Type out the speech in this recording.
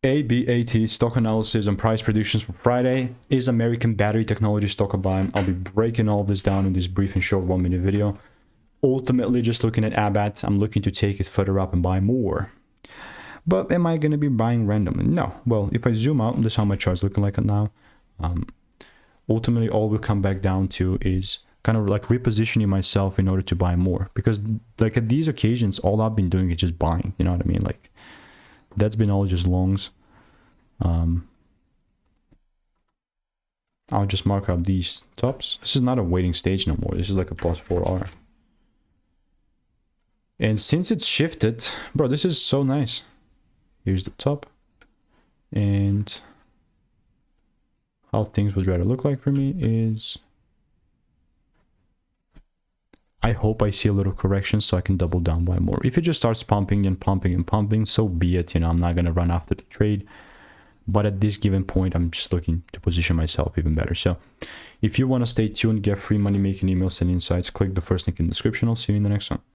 ABAT stock analysis and price predictions for Friday. Is American battery technology stock a buy? I'll be breaking all this down in this brief and short 1 minute video. Ultimately, just looking at ABAT, I'm looking to take it further up and buy more. But am I going to be buying randomly? No. Well, if I zoom out, this is how my chart's looking like now. Ultimately, all we'll come back down to is kind of like repositioning myself in order to buy more. Because like at these occasions, all I've been doing is just buying. You know what I mean? Like that's been all just longs. I'll just mark up these tops. This is not a waiting stage no more. This is like a plus 4R. And since it's shifted, bro, this is so nice. Here's the top. And how things would rather look like for me is, I hope I see a little correction so I can double down by more. If it just starts pumping and pumping and pumping, so be it. You know, I'm not going to run after the trade. But at this given point, I'm just looking to position myself even better. So if you want to stay tuned, get free money making emails and insights, click the first link in the description. I'll see you in the next one.